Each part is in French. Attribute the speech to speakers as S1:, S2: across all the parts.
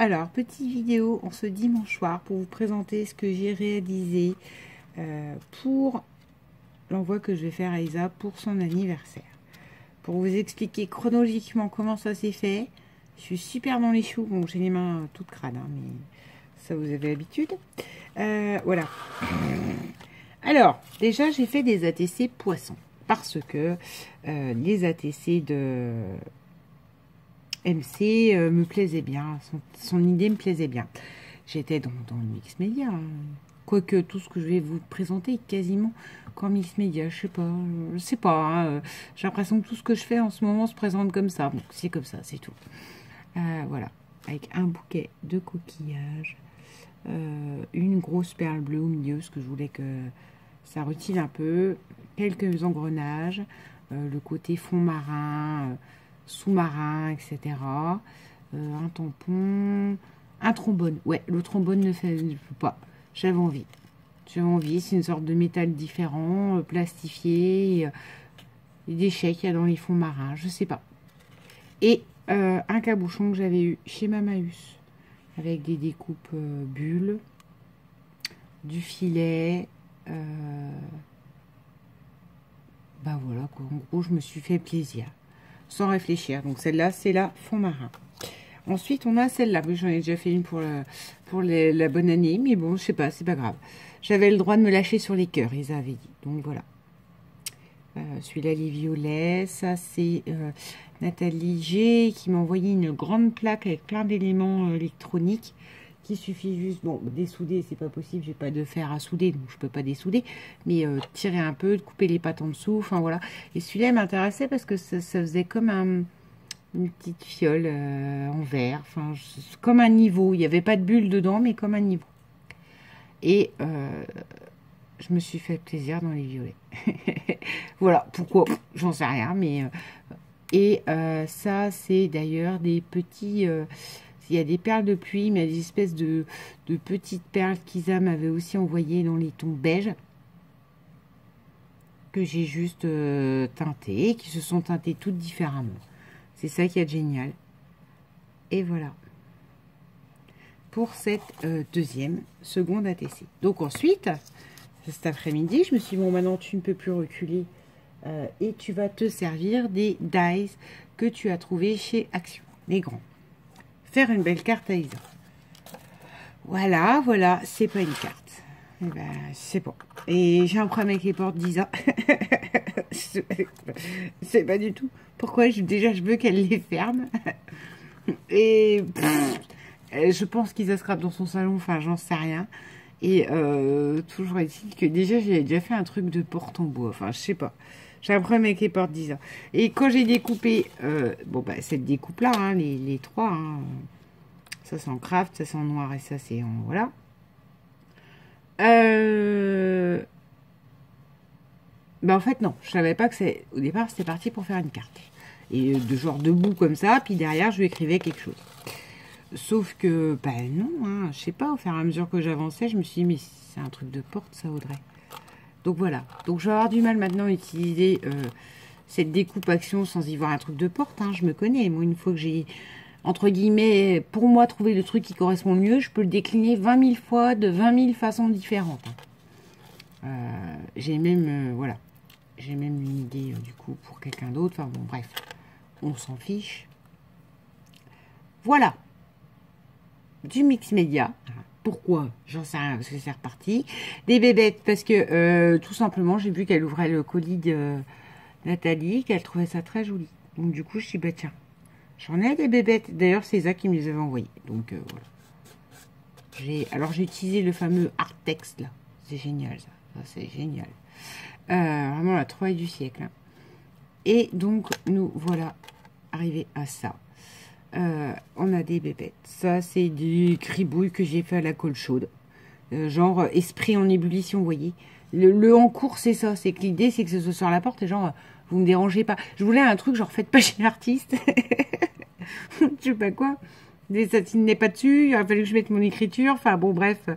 S1: Alors, petite vidéo en ce dimanche soir pour vous présenter ce que j'ai réalisé pour l'envoi que je vais faire à Isa pour son anniversaire. Pour vous expliquer chronologiquement comment ça s'est fait, je suis super dans les choux. Bon, j'ai les mains toutes crades, hein, mais ça vous avez l'habitude. Voilà. Alors, déjà, j'ai fait des ATC poissons parce que les ATC de MC me plaisait bien, son idée me plaisait bien. J'étais dans le mix média, hein. Quoique tout ce que je vais vous présenter est quasiment qu'en mix média, je sais pas, hein. J'ai l'impression que tout ce que je fais en ce moment se présente comme ça. Bon, c'est comme ça, c'est tout. Voilà, avec un bouquet de coquillages, une grosse perle bleue au milieu, parce que je voulais que ça retire un peu, quelques engrenages, le côté fond marin, sous-marin, etc. Un tampon, un trombone. Ouais, le trombone ne fait pas. J'avais envie. C'est une sorte de métal différent, plastifié, des chèques qu'il y a dans les fonds marins, je sais pas. Et un cabochon que j'avais eu chez Mamaüs, avec des découpes bulles, du filet. Bah voilà, quoi. En gros, je me suis fait plaisir. Sans réfléchir. Donc celle-là, c'est la fond marin. Ensuite, on a celle-là. J'en ai déjà fait une pour la bonne année. Mais bon, je sais pas, c'est pas grave. J'avais le droit de me lâcher sur les cœurs, ils avaient dit. Donc voilà. Celui-là, les violets. Ça, c'est Nathalie G qui m'a envoyé une grande plaque avec plein d'éléments électroniques. Qui suffit juste, bon, dessouder, c'est pas possible, j'ai pas de fer à souder, donc je peux pas dessouder, mais tirer un peu, couper les pattes en dessous, enfin voilà. Et celui-là m'intéressait parce que ça faisait comme une petite fiole en verre, enfin comme un niveau, il n'y avait pas de bulle dedans, mais comme un niveau. Et je me suis fait plaisir dans les violets. Voilà, pourquoi, j'en sais rien, mais... ça, c'est d'ailleurs des petits... il y a des perles de pluie, mais il y a des espèces de petites perles qu'Isa m'avait aussi envoyées dans les tons beige. Que j'ai juste teintées, qui se sont teintées toutes différemment. C'est ça qui est génial. Et voilà. Pour cette seconde ATC. Donc ensuite, cet après-midi, je me suis dit, bon, maintenant tu ne peux plus reculer. Et tu vas te servir des dies que tu as trouvé chez Action. Les grands. Faire une belle carte à Isa. Voilà, voilà, c'est pas une carte. Eh ben, c'est bon. Et j'ai un problème avec les portes d'Isa. C'est pas du tout. Pourquoi déjà je veux qu'elle les ferme. Et je pense qu'Isa scrape dans son salon, enfin j'en sais rien. Et toujours est-il que déjà j'ai déjà fait un truc de porte en bois. Enfin je sais pas. J'ai un problème avec les portes d'Isa. Et quand j'ai découpé, bon bah cette découpe là, hein, les trois, hein, ça c'est en craft, ça c'est en noir et ça c'est en voilà. Bah en fait non, je savais pas que c'est, au départ c'était parti pour faire une carte. Et de genre debout comme ça, puis derrière je lui écrivais quelque chose. Sauf que, bah non, hein, je sais pas, au fur et à mesure que j'avançais, je me suis dit mais c'est un truc de porte ça Audrey. Donc voilà, donc je vais avoir du mal maintenant à utiliser cette découpe action sans y voir un truc de porte, hein. Je me connais, moi une fois que j'ai, entre guillemets, pour moi trouvé le truc qui correspond le mieux, je peux le décliner 20 000 fois de 20 000 façons différentes. J'ai même, voilà, j'ai même une idée du coup pour quelqu'un d'autre, enfin bon bref, on s'en fiche. Voilà, du mix média. Pourquoi? J'en sais rien, parce que c'est reparti. Des bébêtes, parce que tout simplement, j'ai vu qu'elle ouvrait le colis de Nathalie, qu'elle trouvait ça très joli. Donc du coup, je me suis dit, bah tiens, j'en ai des bébêtes. D'ailleurs, c'est ça qui me les avait envoyées. Donc voilà. Alors j'ai utilisé le fameux art texte là. C'est génial ça. Ça c'est génial. Vraiment la trouvaille du siècle. Hein. Et donc, nous voilà arrivés à ça. On a des bébêtes. Ça, c'est du cribouille que j'ai fait à la colle chaude. Genre, esprit en ébullition, vous voyez. Le en cours, c'est ça. C'est que l'idée, c'est que ce soit sur la porte et genre, vous me dérangez pas. Je voulais un truc, genre, faites pas chez l'artiste. Je sais pas quoi. Des satines n'est pas dessus. Il a fallu que je mette mon écriture. Enfin, bon, bref.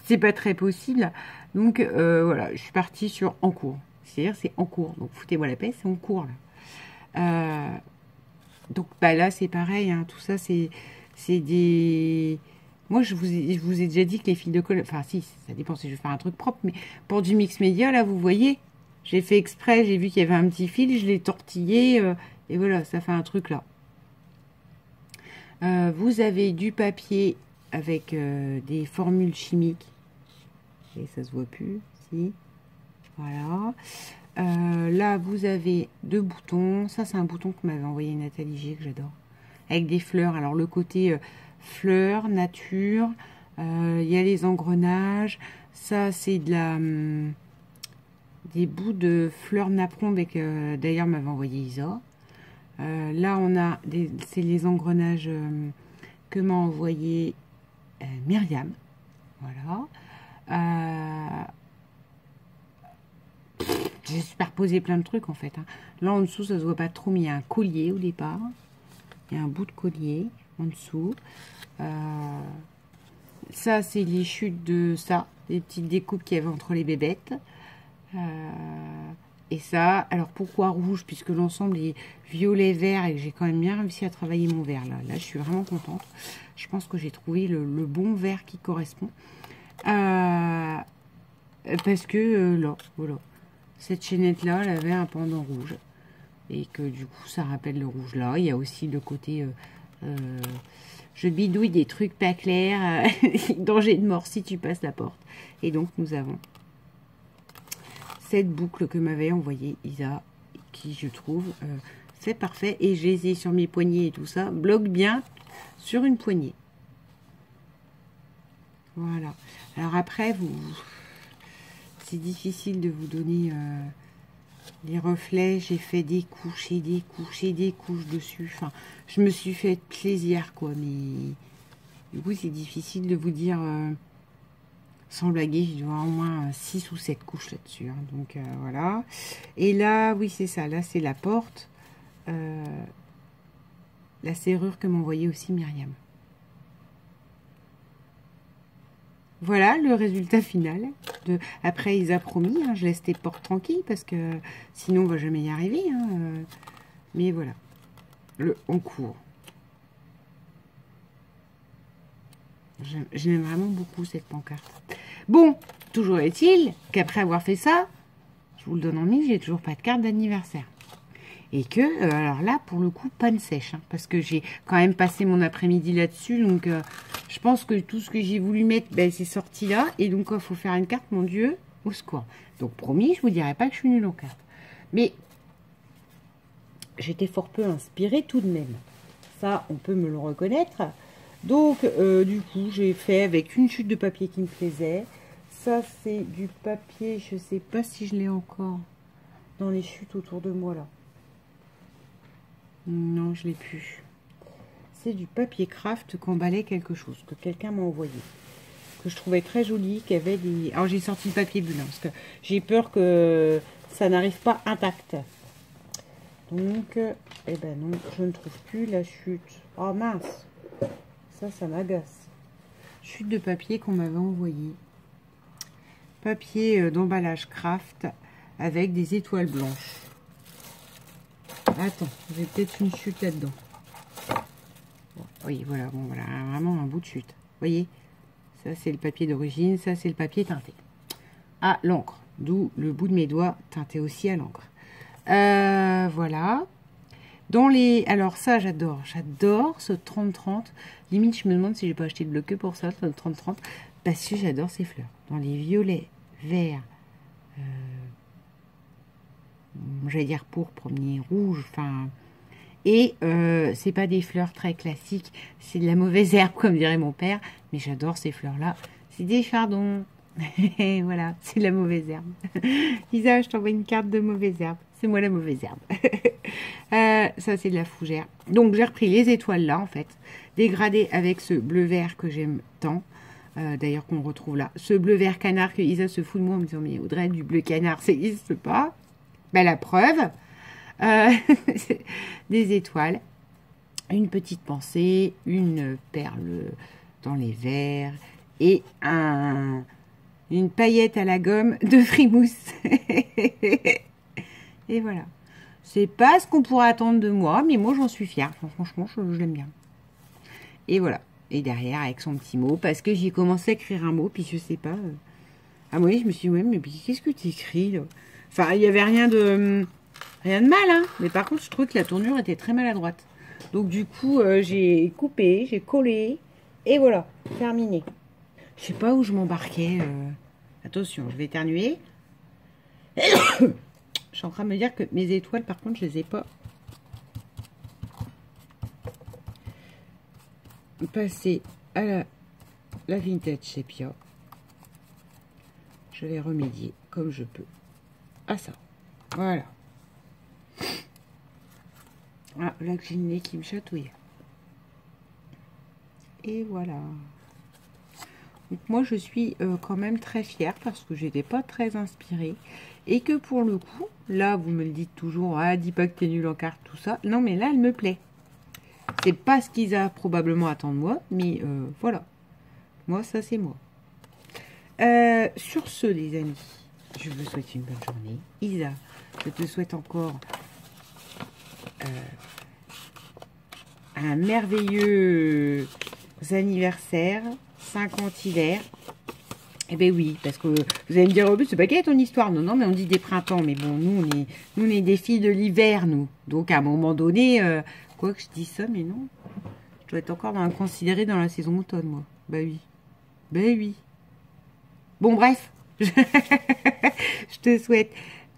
S1: C'est pas très possible. Donc, voilà. Je suis partie sur en cours. C'est-à-dire, c'est en cours. Donc, foutez-moi la paix, c'est en cours, là. Donc bah là c'est pareil, hein, tout ça c'est C'est des... Moi, je vous ai déjà dit que les fils de colle... Enfin, si, ça dépend si je vais faire un truc propre. Mais pour du mix média, là, vous voyez, j'ai fait exprès. J'ai vu qu'il y avait un petit fil. Je l'ai tortillé. Et voilà, ça fait un truc là. Vous avez du papier avec des formules chimiques. Et ça se voit plus. Si. Voilà. Là, vous avez 2 boutons. Ça, c'est un bouton que m'avait envoyé Nathalie G, que j'adore. Avec des fleurs. Alors, le côté fleurs, nature. Il y a les engrenages. Ça, c'est de la... des bouts de fleurs napperon avec... d'ailleurs, m'avait envoyé Isa. Là, on a... c'est les engrenages que m'a envoyé Myriam. Voilà. J'ai superposé plein de trucs en fait. Hein. Là en dessous, ça se voit pas trop, mais il y a un collier au départ. Il y a un bout de collier en dessous. Ça, c'est les chutes de ça, les petites découpes qu'il y avait entre les bébêtes. Et ça, alors pourquoi rouge? Puisque l'ensemble est violet-vert et que j'ai quand même bien réussi à travailler mon vert là. Là, je suis vraiment contente. Je pense que j'ai trouvé le bon vert qui correspond. Parce que là, voilà. Cette chaînette-là, elle avait un pendant rouge. Et que du coup, ça rappelle le rouge là. Il y a aussi le côté... je bidouille des trucs pas clairs. Danger de mort si tu passes la porte. Et donc, nous avons cette boucle que m'avait envoyée Isa. Qui, je trouve, c'est parfait. Et je les ai sur mes poignets et tout ça. Bloque bien sur une poignée. Voilà. Alors après, c'est difficile de vous donner les reflets. J'ai fait des couches et des couches et des couches dessus. Enfin, je me suis fait plaisir, quoi. Mais du coup, c'est difficile de vous dire, sans blaguer, je dois au moins 6 ou 7 couches là-dessus. Hein. Donc, voilà. Et là, oui, c'est ça. Là, c'est la porte. La serrure que m'a envoyée aussi Myriam. Voilà le résultat final. Après, ils ont promis, hein, je laisse tes portes tranquilles parce que sinon on va jamais y arriver. Hein, mais voilà, on court. J'aime vraiment beaucoup cette pancarte. Bon, toujours est-il qu'après avoir fait ça, je vous le donne en mille, j'ai toujours pas de carte d'anniversaire. Et que, alors là, pour le coup, panne sèche. Hein, parce que j'ai quand même passé mon après-midi là-dessus. Donc, je pense que tout ce que j'ai voulu mettre, ben, c'est sorti là. Et donc, il faut faire une carte, mon Dieu, au secours. Donc, promis, je vous dirai pas que je suis nulle en carte. Mais, j'étais fort peu inspirée tout de même. Ça, on peut me le reconnaître. Donc, du coup, j'ai fait avec une chute de papier qui me plaisait. Ça, c'est du papier, je sais pas si je l'ai encore dans les chutes autour de moi, là. Non, je l'ai plus. C'est du papier craft qu'emballait quelque chose, que quelqu'un m'a envoyé. Que je trouvais très joli, qui avait des... Alors, j'ai sorti le papier bulle, hein, parce que j'ai peur que ça n'arrive pas intact. Donc, eh ben non, je ne trouve plus la chute. Oh mince, ça m'agace. Chute de papier qu'on m'avait envoyé. Papier d'emballage craft avec des étoiles blanches. Attends, j'ai peut-être une chute là-dedans. Bon, oui, voilà, bon, voilà, vraiment un bout de chute. Vous voyez, ça c'est le papier d'origine, ça c'est le papier teinté. À l'encre, d'où le bout de mes doigts teinté aussi à l'encre. Voilà. Dans les... Alors ça, j'adore ce 30-30. Limite, je me demande si j'ai pas acheté le bloc pour ça, le 30-30, parce que j'adore ces fleurs. Dans les violets, verts, j'allais dire pourpre, mais rouge, enfin... Et c'est pas des fleurs très classiques, c'est de la mauvaise herbe, comme dirait mon père, mais j'adore ces fleurs-là. C'est des chardons. Voilà, c'est de la mauvaise herbe. Isa, je t'envoie une carte de mauvaise herbe. C'est moi la mauvaise herbe. Ça, c'est de la fougère. Donc, j'ai repris les étoiles là, en fait, dégradées avec ce bleu-vert que j'aime tant. D'ailleurs, qu'on retrouve là. Ce bleu-vert canard que Isa se fout de moi en me disant, mais Audrey, du bleu canard, ça n'existe pas. Ben, la preuve, des étoiles, une petite pensée, une perle dans les verres et une paillette à la gomme de frimousse. Et voilà. C'est pas ce qu'on pourrait attendre de moi, mais moi j'en suis fière. Enfin, franchement, je l'aime bien. Et voilà. Et derrière, avec son petit mot, parce que j'ai commencé à écrire un mot, puis je sais pas. Ah oui, je me suis dit, ouais, mais qu'est-ce que tu écris là? Enfin, il n'y avait rien de mal, hein. Mais par contre, je trouve que la tournure était très maladroite. Donc du coup, j'ai coupé, j'ai collé, et voilà, terminé. Je sais pas où je m'embarquais. Attention, je vais éternuer. Je suis en train de me dire que mes étoiles, par contre, je les ai pas passées à la vintage sépia. Je vais remédier comme je peux à ça. Voilà. Ah, là que j'ai le nez qui me chatouille. Et voilà. Donc moi, je suis quand même très fière parce que j'étais pas très inspirée. Et que pour le coup, là, vous me le dites toujours, ah, dis pas que t'es nul en carte, tout ça. Non, mais là, elle me plaît. C'est pas ce qu'ils a probablement attendu de moi, mais voilà. Moi, ça, c'est moi. Sur ce, les amis, je vous souhaite une bonne journée. Isa, je te souhaite encore un merveilleux anniversaire, 50 hiver. Eh ben oui, parce que vous allez me dire, oh, c'est pas quelle est ton histoire? Non, non, mais on dit des printemps. Mais bon, nous, on est des filles de l'hiver, nous. Donc, à un moment donné, quoi que je dis ça, mais non. Je dois être encore considérée dans la saison automne, moi. Bah oui. Bah oui. Bon, bref. Je te souhaite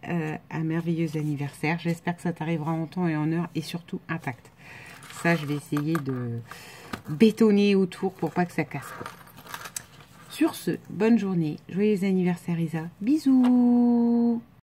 S1: un merveilleux anniversaire. J'espère que ça t'arrivera en temps et en heure et surtout intact. Ça, je vais essayer de bétonner autour pour pas que ça casse. Sur ce, bonne journée. Joyeux anniversaire, Isa. Bisous.